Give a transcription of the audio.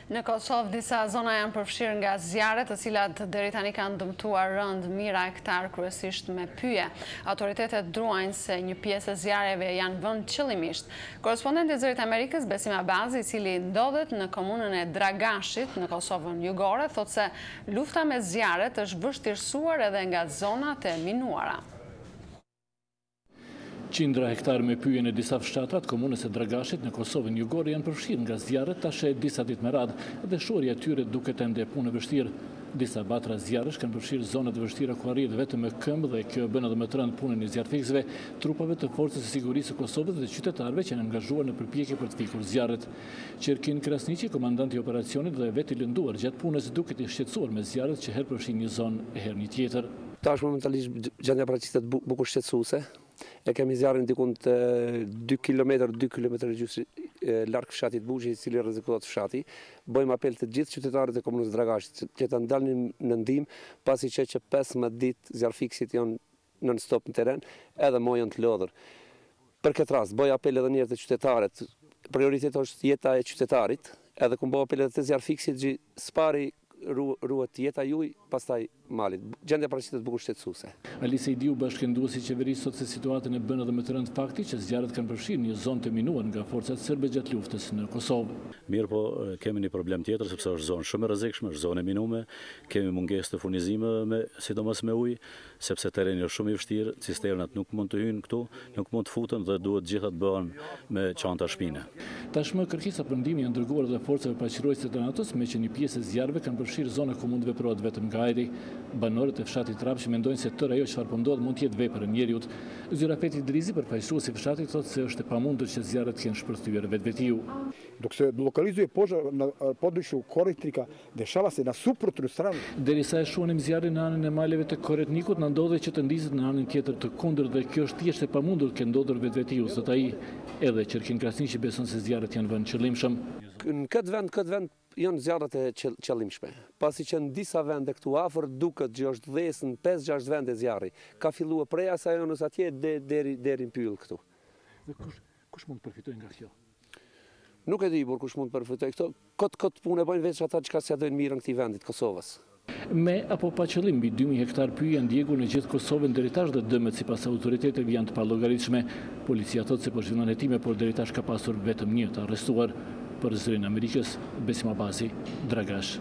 Në Kosovë, disa zona janë përfshirë nga zjarre, të cilat deri tani kanë dëmtuar rënd mijëra hektar, kryesisht me pyje. Autoritetet druajnë se një pjesë e zjarreve janë vënë qëllimisht. Korrespondenti i Zërit Amerikës, Besim Abazi, i cili ndodhet në komunën e Dragashit në Kosovën Jugore, thotë se lufta me zjarret është vështirësuar edhe nga zonat e minuara. Qindra hektar me pyje në disa fshatrat komunës e Dragashit në Kosovën Jugore janë përfshirë nga zjarret tashe disa ditë me radhë dhe shorja e tyre duket ende punë e vështirë. Disa batra zjarresh kanë përfshirë zonat e vështira ku arrihet vetëm me këmbë dhe kjo bën edhe më të rëndë punën e zjarrfiksëve, trupave të forcës së sigurisë së Kosovës dhe qytetarëve që janë angazhuar në përpjekje për të fikur zjarret. Qerkin Krasniqi, komandanti i operacionit dhe vetë i lënduar gjatë punës, duket i shqetësuar me zjarret që herë përfshin një zonë e herë një tjetër. Tash momentalisht gjendja praktike bukur shqetësuese. E kemi zjarrin dikun të 2 km gjysmë larg fshatit Buçi, i cili rrezikohet fshati. Bëjmë apel të gjithë qytetarët e komunës Dragashit që të ndalnin në ndihmë, pasi që 15 ditë zjarrfiksit janë non stop në teren, edhe mojën të lodhur. Për këtë rast bëj apel edhe një herë të qytetarët. Prioriteti është jeta e qytetarit, edhe ku bëj apel edhe të zjarrfiksit që spari ruhet jeta juaj, pastaj malit. Gjendja paraqitet bukur shqetësuese. Alisa Idiu, bashkënduesi i qeverisë, thotë se situatën e bën edhe më të rëndë fakti që zjarret kanë përfshirë një zonë të minuar nga forcat serbe gjatë luftës në Kosovë. Mirë po, kemi një problem tjetër sepse është zonë shumë e rrezikshme, është zonë e minuar, kemi mungesë të furnizime sidomos me ujë, sepse terreni është shumë i vështirë, cisternat nuk mund të hyjnë këtu, nuk mund të futen dhe duhet gjitha të bëhen me çanta shpine. Tashmë kërkesa për ndihmë janë dërguar edhe forcave paqëruese të NATO-s, me që një pjesë e zjarreve kanë përfshirë zona ku mund të veprohet vetëm nga ajri. Banorët e fshatit Trapshi mendojnë se tërë ajo çfarë po ndodh mund të jetë vepër e njeriut. Zyrafeti Drizi, përfaqësuesi i fshatit, thotë se është e pamundur që zjarret të kenë shpërthyer vetvetiu. Dok se lokalizuje požar na području Koritnika, dešava se na suprotnu stranu. Derisa e shohim zjarrin në anën e maleve të Koretnikut, na ndodhe që të ndizet në anën tjetër të kundërt dhe kjo është thjesht e pamundur të kenë ndodhur vetvetiu, thotë ai. Edhe Qerkin Krasniqi beson se zjarret janë vënë qëllimshëm. Në këtë vend janë zjarret e qëllimshme. Pasi që në disa vende këtu afër duket që është dhesën 5-6 vende zjarri. Ka filluar prej Asajonës atje deri në pyll këtu. Dhe kush mund të përfitojë nga kjo? Nuk e di por kush mund të përfitojë këto. Këtë punë e bëjnë veç ata që s'ia dojnë mirën këtij vendit Kosovës. Me apo pa qëllim, mbi 2000 hektar pyje janë ndjekur në gjithë Kosovën deri tash dhe dëmet sipas autoriteteve janë të pallogaritshme. Policia thotë se po zhvillon hetime, por deri tash ka pasur vetëm një të arrestuar. Për Zërin Amerikës, Besim Abazi, Dragash.